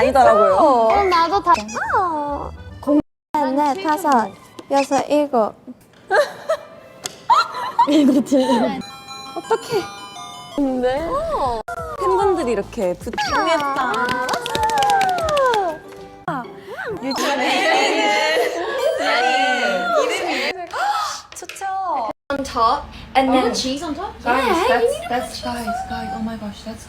아니더라고요. 그럼 나도 다. 넷, 다섯, 여섯, 일곱. 어떡해. 근데 팬분들이 이렇게 붙잡겠다. 좋죠. On top and then cheese on top? Guys, guys, oh my gosh, that's